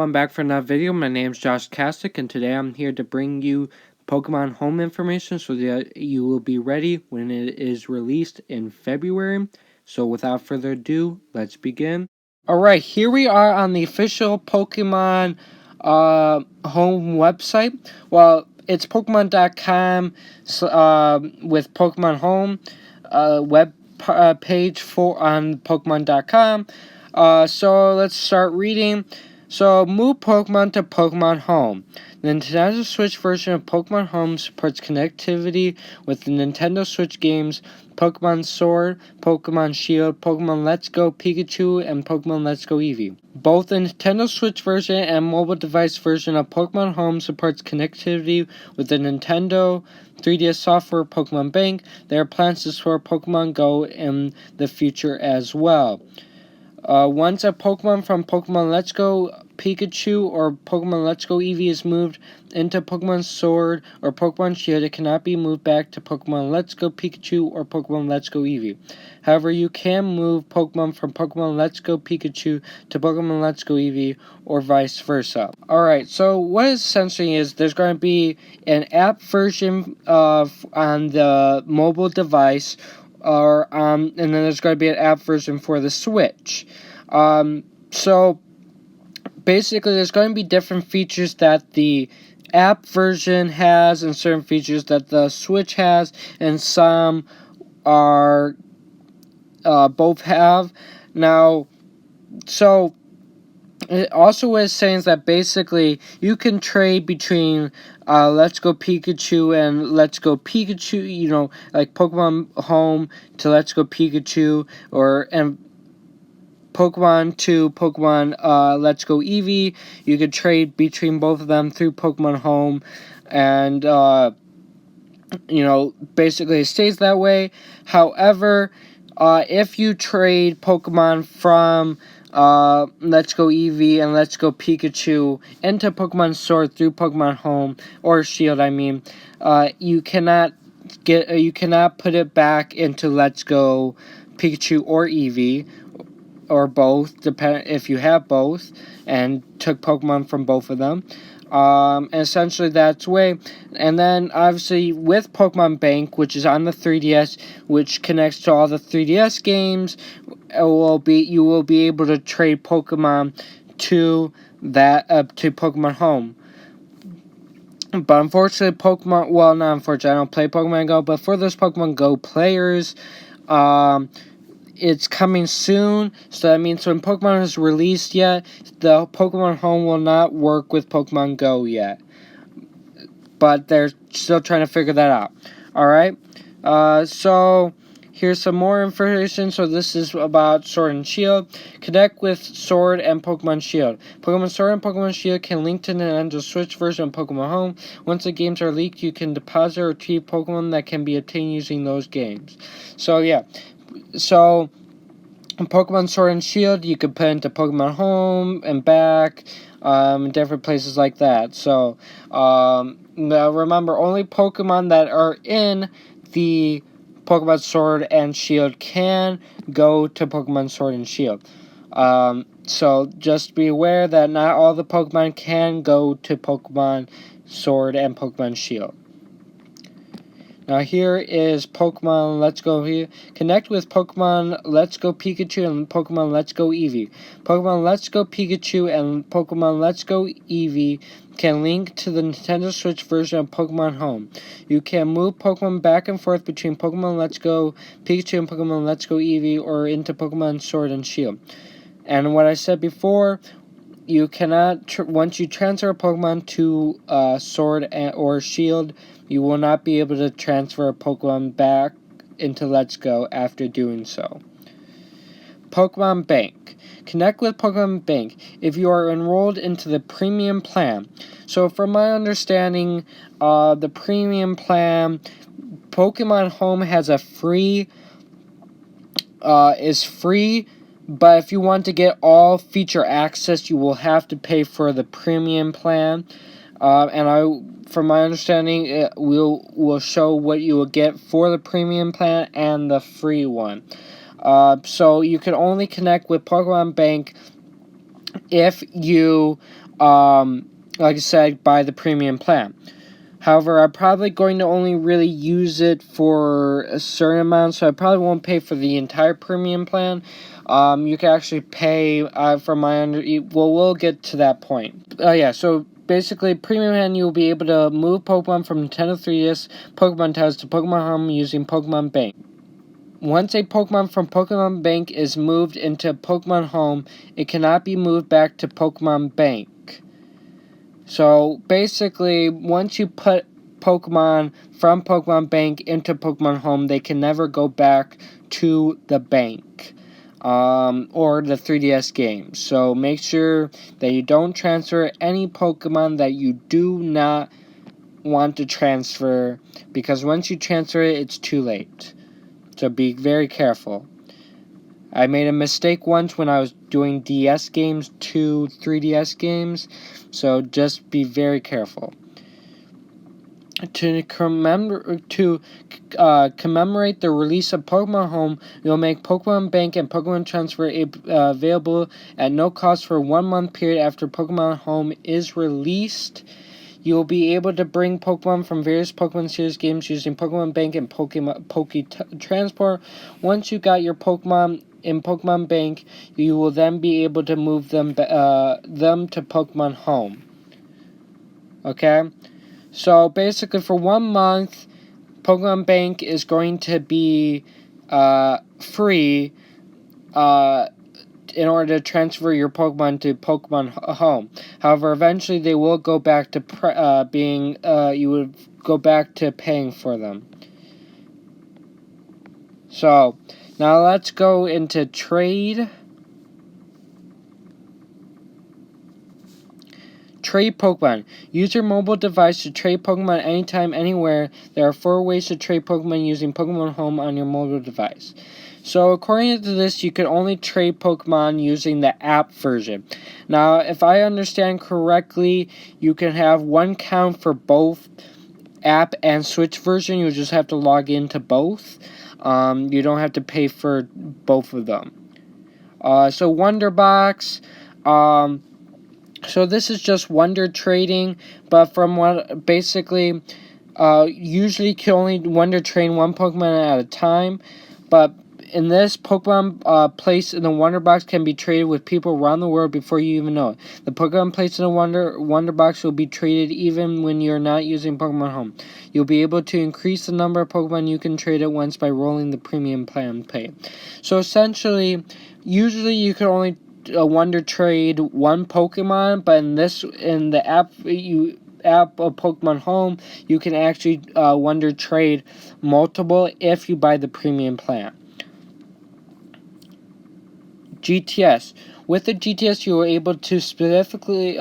I'm back for another video. My name is Josh Kastic, and today I'm here to bring you Pokemon home information so that you will be ready when it is released in February. So without further ado, let's begin. Alright, here we are on the official Pokemon home website. Well, it's Pokemon.com with Pokemon Home web page on Pokemon.com. So let's start reading. So move Pokemon to Pokemon Home. The Nintendo Switch version of Pokemon Home supports connectivity with the Nintendo Switch games Pokemon Sword, Pokemon Shield, Pokemon Let's Go Pikachu, and Pokemon Let's Go Eevee. Both the Nintendo Switch version and mobile device version of Pokemon Home supports connectivity with the Nintendo 3DS software Pokemon Bank. There are plans to support Pokemon Go in the future as well. Once a Pokemon from Pokemon Let's Go Pikachu or Pokemon Let's Go Eevee is moved into Pokemon Sword or Pokemon Shield, it cannot be moved back to Pokemon Let's Go Pikachu or Pokemon Let's Go Eevee. However, you can move Pokemon from Pokemon Let's Go Pikachu to Pokemon Let's Go Eevee or vice versa. Alright, so what essentially is there's going to be an app version on the mobile device, and then there's going to be an app version for the Switch. So basically, there's going to be different features that the app version has and certain features that the Switch has, and some are both have. Now, so it also is saying that basically you can trade between Let's Go Pikachu and Let's Go Pikachu, you know, like Pokemon Home to Let's Go Pikachu, and Pokemon to Pokemon Let's Go Eevee. You could trade between both of them through Pokemon Home, and basically it stays that way. However, if you trade Pokemon from Let's Go Eevee and Let's Go Pikachu into Pokemon Sword through Pokemon Home or Shield, you cannot put it back into Let's Go Pikachu or Eevee, or both, depend if you have both and took Pokemon from both of them. And essentially that's the way. And then obviously with Pokemon Bank, which is on the 3DS, which connects to all the 3DS games, you will be able to trade Pokemon to Pokemon Home. But unfortunately, not unfortunately, I don't play Pokemon Go, but for those Pokemon Go players, it's coming soon, so that means when Pokemon is released yet, the Pokemon Home will not work with Pokemon Go yet. But they're still trying to figure that out. Alright, so here's some more information. So this is about Sword and Shield. Connect with Sword and Pokemon Shield. Pokemon Sword and Pokemon Shield can link to the Nintendo Switch version of Pokemon Home. Once the games are leaked, you can deposit or retrieve Pokemon that can be obtained using those games. So yeah. So, in Pokemon Sword and Shield, you can put into Pokemon Home and back, different places like that. So, now remember, only Pokemon that are in the Pokemon Sword and Shield can go to Pokemon Sword and Shield. So, just be aware that not all the Pokemon can go to Pokemon Sword and Pokemon Shield. Now here is Pokemon Let's Go here. Connect with Pokemon Let's Go Pikachu and Pokemon Let's Go Eevee. Pokemon Let's Go Pikachu and Pokemon Let's Go Eevee can link to the Nintendo Switch version of Pokemon Home. You can move Pokemon back and forth between Pokemon Let's Go Pikachu and Pokemon Let's Go Eevee or into Pokemon Sword and Shield. And what I said before, you cannot, once you transfer a Pokemon to Sword or Shield, you will not be able to transfer a Pokemon back into Let's Go after doing so. Pokemon Bank. Connect with Pokemon Bank if you are enrolled into the premium plan. So from my understanding, the premium plan, Pokemon Home has a free, is free, but if you want to get all feature access, you will have to pay for the premium plan. From my understanding, it will show what you will get for the premium plan and the free one. So you can only connect with Pokemon Bank if you like I said, buy the premium plan. However, I'm probably going to only really use it for a certain amount, so I probably won't pay for the entire premium plan. You can actually pay for my we'll get to that point. Yeah, so basically, premium plan, you'll be able to move Pokemon from Nintendo 3DS Pokemon Towers to Pokemon Home using Pokemon Bank. Once a Pokemon from Pokemon Bank is moved into Pokemon Home, it cannot be moved back to Pokemon Bank. So basically, once you put Pokemon from Pokemon Bank into Pokemon Home, they can never go back to the bank or the 3DS game. So make sure that you don't transfer any Pokemon that you do not want to transfer, because once you transfer it, it's too late. So be very careful. I made a mistake once when I was doing DS games to 3DS games, so just be very careful. To commemorate the release of Pokemon Home, we'll make Pokemon Bank and Pokemon Transfer available at no cost for a 1 month period after Pokemon Home is released. You will be able to bring Pokemon from various Pokemon series games using Pokemon Bank and Pokemon Transport. Once you got your Pokemon in Pokemon Bank, you will then be able to move them to Pokemon Home. Okay? So basically, for 1 month, Pokemon Bank is going to be free in order to transfer your Pokemon to Pokemon Home. However, eventually they will go back to you would go back to paying for them. So, now let's go into trade. Trade Pokemon. Use your mobile device to trade Pokemon anytime, anywhere. There are 4 ways to trade Pokemon using Pokemon Home on your mobile device. So according to this, you can only trade Pokemon using the app version. Now, if I understand correctly, you can have one count for both app and Switch version. You just have to log into both. You don't have to pay for both of them. So Wonder Box. So this is just Wonder trading, but from what basically, usually you can only Wonder trade one Pokemon at a time, but in this, Pokemon placed in the Wonder Box can be traded with people around the world before you even know it. The Pokemon placed in the Wonder Box will be traded even when you're not using Pokemon Home. You'll be able to increase the number of Pokemon you can trade at once by rolling the premium plan pay. So essentially, usually you can only Wonder trade one Pokemon, but in the app of Pokemon Home, you can actually Wonder trade multiple if you buy the premium plan. GTS. With the GTS, you are able to specifically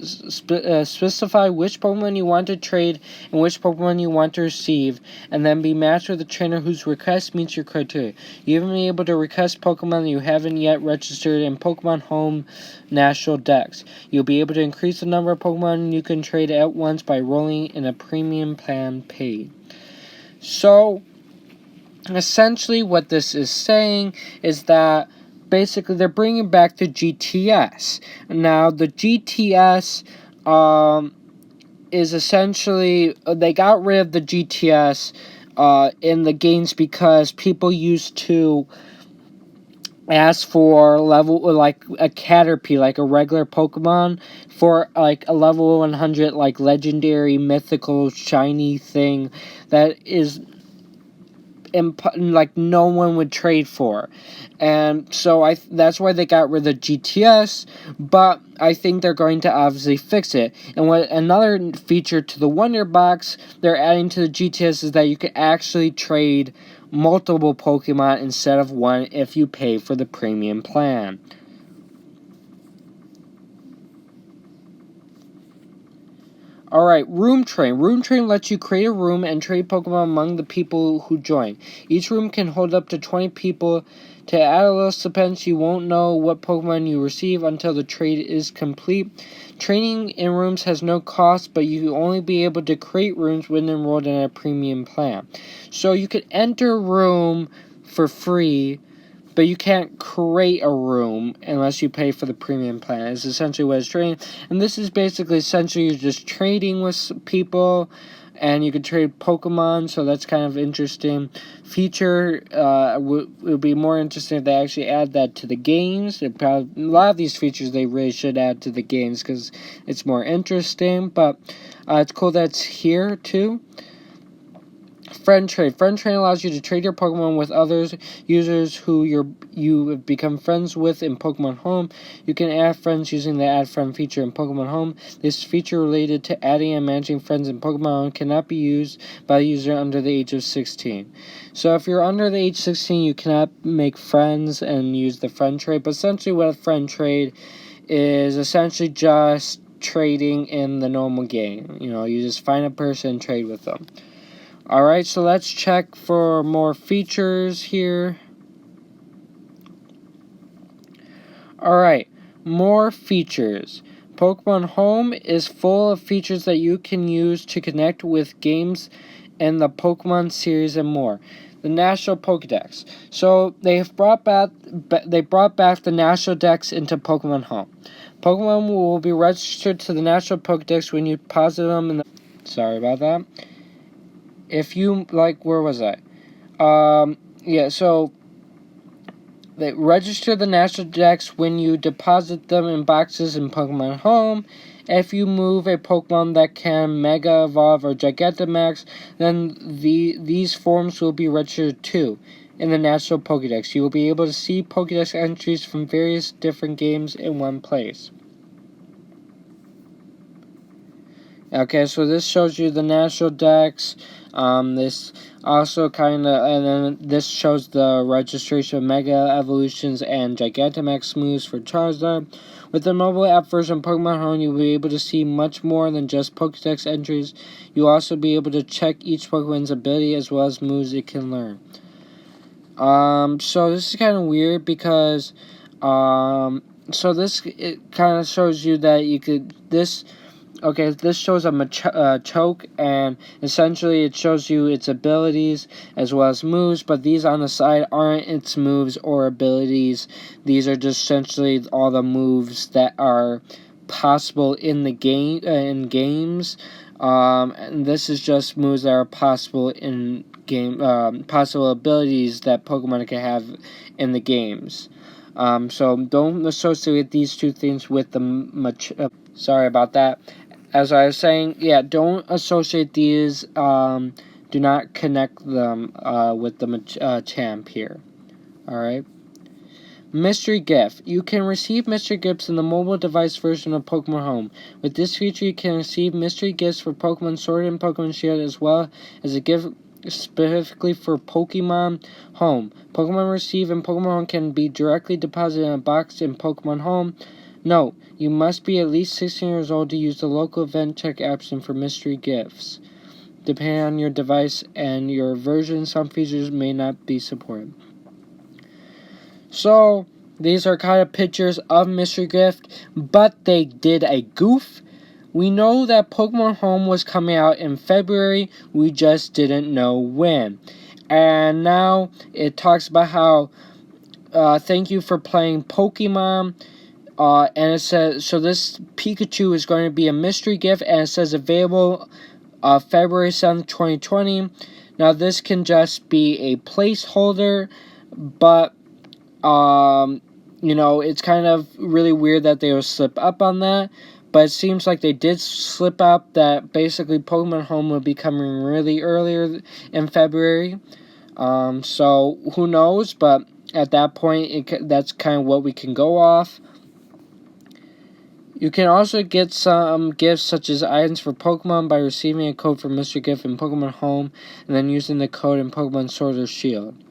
specify which Pokemon you want to trade and which Pokemon you want to receive, and then be matched with a trainer whose request meets your criteria. You'll even be able to request Pokemon that you haven't yet registered in Pokemon Home National Dex. You'll be able to increase the number of Pokemon you can trade at once by rolling in a premium plan paid. So, essentially what this is saying is that basically they're bringing back the GTS. Now, the GTS is essentially, they got rid of the GTS in the games because people used to ask for level, like a Caterpie, like a regular Pokemon, for like a level 100, like legendary, mythical, shiny thing that is like no one would trade for. And so that's why they got rid of GTS, but I think they're going to obviously fix it. And what another feature to the Wonder Box they're adding to the GTS is that you can actually trade multiple Pokemon instead of one if you pay for the premium plan. Alright, Room Train. Room Train lets you create a room and trade Pokemon among the people who join. Each room can hold up to 20 people. To add a little suspense, you won't know what Pokemon you receive until the trade is complete. Training in rooms has no cost, but you will only be able to create rooms when enrolled in a premium plan. So you could enter a room for free, but you can't create a room unless you pay for the premium plan. It's essentially what it's trading. And this is basically essentially you're just trading with people, and you can trade Pokemon, so that's kind of interesting feature. Would be more interesting if they actually add that to the games. A lot of these features they really should add to the games because it's more interesting, but it's cool that it's here too. Friend trade. Friend trade allows you to trade your Pokemon with others users who you have become friends with in Pokemon Home. You can add friends using the Add Friend feature in Pokemon Home. This feature related to adding and managing friends in Pokemon Home cannot be used by the user under the age of 16. So if you're under the age 16, you cannot make friends and use the friend trade. But essentially what a friend trade is essentially just trading in the normal game. You just find a person and trade with them. Alright, so let's check for more features here. Alright, more features. Pokemon Home is full of features that you can use to connect with games in the Pokemon series and more. The National Pokédex. So they brought back the National Dex into Pokemon Home. Pokemon will be registered to the National Pokédex when you deposit them in the... Sorry about that. If you, where was I? So they register the National Dex when you deposit them in boxes in Pokemon Home. If you move a Pokemon that can Mega Evolve or Gigantamax, then these forms will be registered too in the National Pokédex. You will be able to see Pokédex entries from various different games in one place. Okay, so this shows you the National Dex. This also and then this shows the registration of Mega Evolutions and Gigantamax moves for Charizard. With the mobile app version of Pokemon Home, you'll be able to see much more than just Pokédex entries. You'll also be able to check each Pokemon's ability as well as moves it can learn. So this is kind of weird because, so this, it kind of shows you that you could, this shows a choke, and essentially it shows you its abilities as well as moves, but these on the side aren't its moves or abilities. These are just essentially all the moves that are possible in the game, in games, and this is just moves that are possible in game, possible abilities that Pokemon can have in the games. So don't associate these two things with the sorry about that. As I was saying, don't associate these, do not connect them with the champ here. Alright. Mystery Gift. You can receive mystery gifts in the mobile device version of Pokemon Home. With this feature, you can receive mystery gifts for Pokemon Sword and Pokemon Shield, as well as a gift specifically for Pokemon Home. Pokemon received in Pokemon Home can be directly deposited in a box in Pokemon Home. Note, you must be at least 16 years old to use the local event check option for mystery gifts. Depending on your device and your version, some features may not be supported. So, these are kind of pictures of Mystery Gift, but they did a goof. We know that Pokemon Home was coming out in February, we just didn't know when. And now, it talks about how, thank you for playing Pokemon. And it says, so this Pikachu is going to be a mystery gift, and it says available February 7th, 2020. Now, this can just be a placeholder, but, it's kind of really weird that they would slip up on that. But it seems like they did slip up that basically Pokemon Home will be coming really earlier in February. So, who knows, but at that point, that's kind of what we can go off. You can also get some gifts such as items for Pokemon by receiving a code for Mystery Gift in Pokemon Home and then using the code in Pokemon Sword or Shield.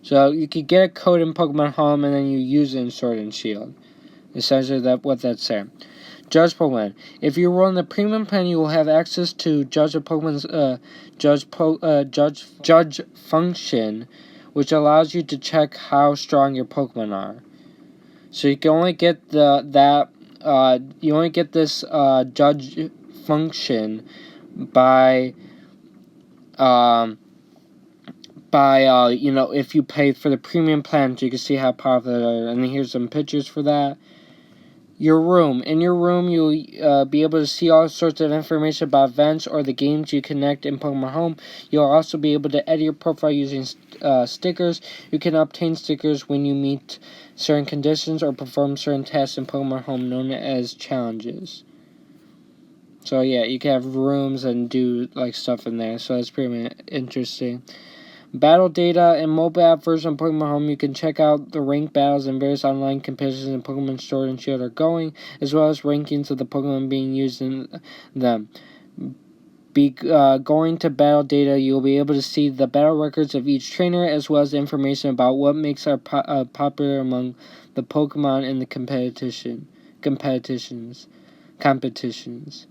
So you could get a code in Pokemon Home and then you use it in Sword and Shield. Essentially what that's saying. Judge Pokemon. If you roll in the premium plan, you will have access to Judge Pokemon's Judge function, which allows you to check how strong your Pokemon are. So you can only get you only get this judge function by by if you pay for the premium plan. You can see how powerful they are. And here's some pictures for that. Your room. In your room, you'll be able to see all sorts of information about events or the games you connect in Pokemon Home. You'll also be able to edit your profile using stickers. You can obtain stickers when you meet certain conditions or perform certain tasks in Pokemon Home known as challenges. So yeah, you can have rooms and do like stuff in there. So that's pretty interesting. Battle data and mobile app version of Pokemon Home. You can check out the ranked battles and various online competitions in Pokemon Sword and Shield are going, as well as rankings of the Pokemon being used in them. Going to battle data, you'll be able to see the battle records of each trainer, as well as information about what makes our popular among the Pokemon in the competitions.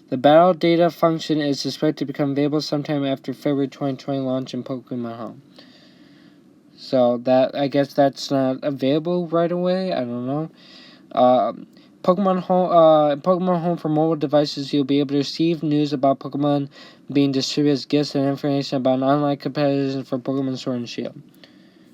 The battle data function is expected to become available sometime after February 2020 launch in Pokemon Home. So I guess that's not available right away. I don't know. Pokemon Home for mobile devices, you'll be able to receive news about Pokemon being distributed as gifts and information about online competitors for Pokemon Sword and Shield.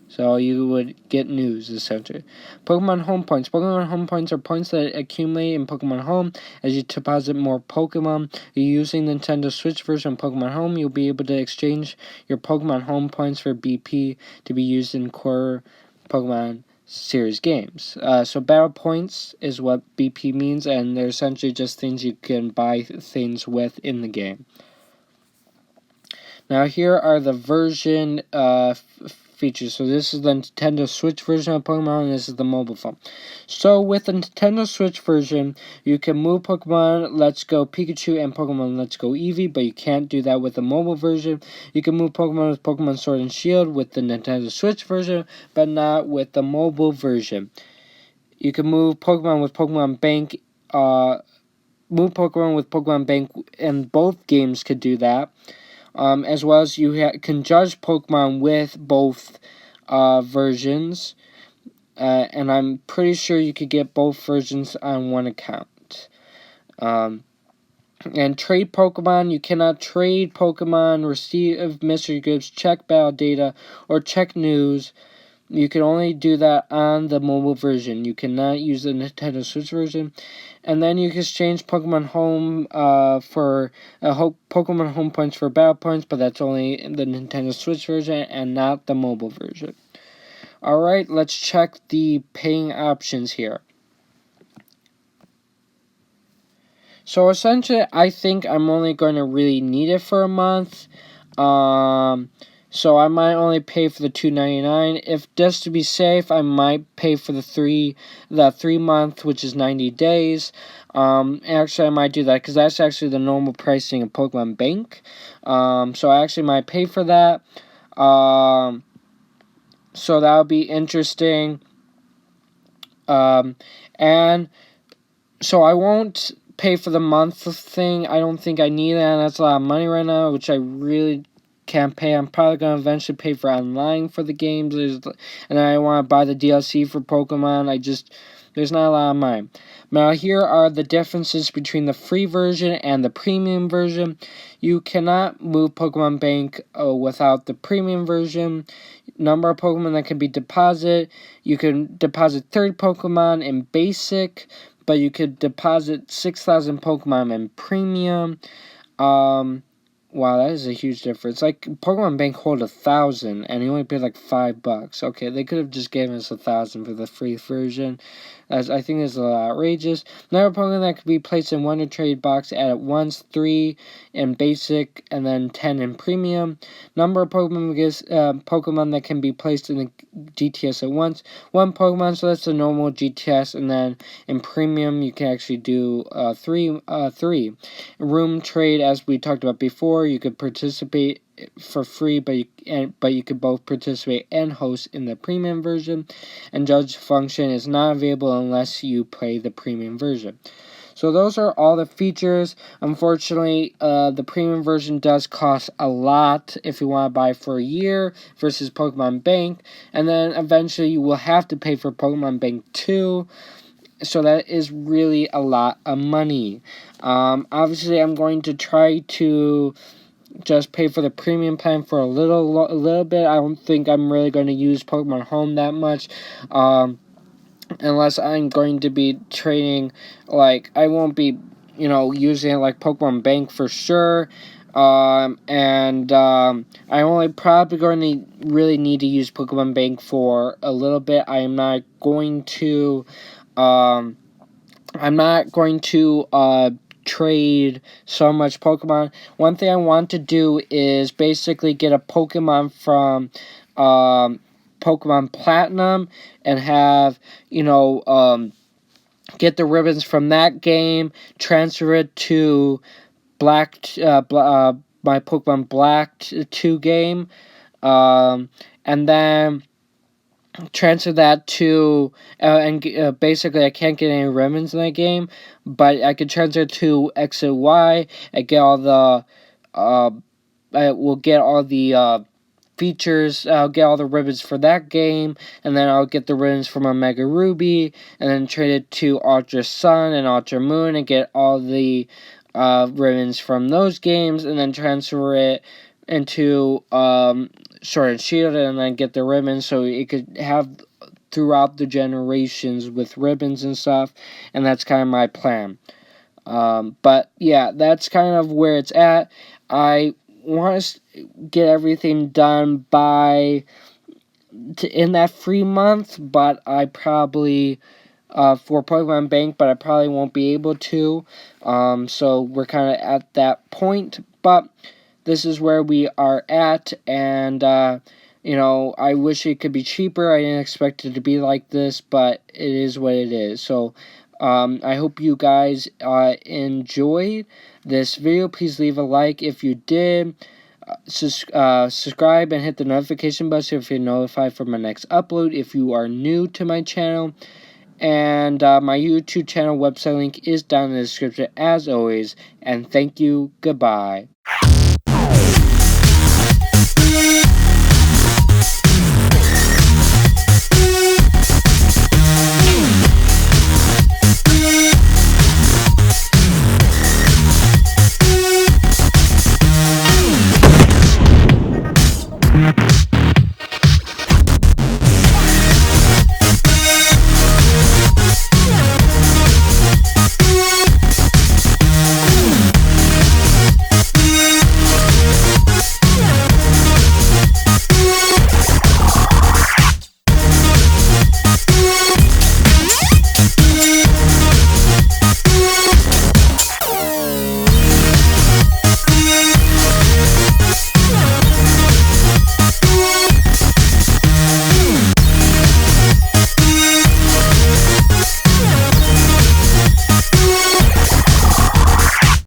So you would get news, essentially. Pokemon Home Points. Pokemon Home Points are points that accumulate in Pokemon Home as you deposit more Pokemon. You're using the Nintendo Switch version of Pokemon Home. You'll be able to exchange your Pokemon Home Points for BP to be used in core Pokemon series games. So Battle Points is what BP means, and they're essentially just things you can buy things with in the game. Now here are the version features. So this is the Nintendo Switch version of Pokemon, and this is the mobile phone. So with the Nintendo Switch version, you can move Pokemon Let's Go Pikachu and Pokemon Let's Go Eevee, but you can't do that with the mobile version. You can move Pokemon with Pokemon Sword and Shield with the Nintendo Switch version, but not with the mobile version. You can move Pokemon with Pokemon Bank, and both games could do that. As well as you can judge Pokemon with both versions, and I'm pretty sure you could get both versions on one account. And trade Pokemon, you cannot trade Pokemon, receive mystery gifts, check battle data, or check news. You can only do that on the mobile version. You cannot use the Nintendo Switch version. And then you can exchange Pokemon Home for Pokemon Home Points for Battle Points, but that's only in the Nintendo Switch version and not the mobile version. Alright, let's check the paying options here. So essentially, I think I'm only going to really need it for a month. So I might only pay for the $2.99. If just to be safe, I might pay for the 3 month, which is 90 days. Actually, I might do that because that's actually the normal pricing of Pokemon Bank. So I actually might pay for that. So that'll be interesting. And so I won't pay for the month thing. I don't think I need that. And that's a lot of money right now, which I really can't pay. I'm probably going to eventually pay for online for the games. And then I want to buy the DLC for Pokemon. There's not a lot of money. Now, here are the differences between the free version and the premium version. You cannot move Pokemon Bank without the premium version. Number of Pokemon that can be deposited. You can deposit 30 Pokemon in basic, but you could deposit 6,000 Pokemon in premium. Wow, that is a huge difference. Like, Pokemon Bank hold 1,000, and you only pay like $5. Okay, they could have just given us 1,000 for the free version. I think it's a little outrageous. Number of Pokemon that could be placed in Wonder Trade box at once, 3 in basic, and then 10 in premium. Number of Pokemon that can be placed in the GTS at once, 1 Pokemon, so that's the normal GTS, and then in premium you can actually do 3. Room trade, as we talked about before, you could participate for free, but you could both participate and host in the premium version. And judge function is not available unless you play the premium version. So those are all the features. Unfortunately, the premium version does cost a lot if you want to buy for a year versus Pokemon Bank, and then eventually you will have to pay for Pokemon Bank 2. So that is really a lot of money. Obviously, I'm going to try to just pay for the premium plan for a little bit. I don't think I'm really going to use Pokemon Home that much. Unless I'm going to be trading, like, I won't be, using it like Pokemon Bank for sure. I only probably going to really need to use Pokemon Bank for a little bit. I'm not going to trade so much Pokemon. One thing I want to do is basically get a Pokemon from Pokemon Platinum and have, get the ribbons from that game, transfer it to my Pokemon Black 2 game, and then transfer that to basically I can't get any ribbons in that game, but I could transfer it to X and Y. I will get all the features. I'll get all the ribbons for that game, and then I'll get the ribbons from Omega Ruby, and then trade it to Ultra Sun and Ultra Moon and get all the ribbons from those games, and then transfer it into Sword and Shield, and then get the ribbons so it could have throughout the generations with ribbons and stuff, and that's kind of my plan. But yeah, that's kind of where it's at. I want to get everything done in that free month, but I probably for Pokemon Bank, but I probably won't be able to. So we're kind of at that point, but this is where we are at, and I wish it could be cheaper. I didn't expect it to be like this, but it is what it is. So I hope you guys enjoyed this video. Please leave a like if you did. Subscribe and hit the notification button if you're notified for my next upload if you are new to my channel. And my YouTube channel website link is down in the description as always. And thank you. Goodbye.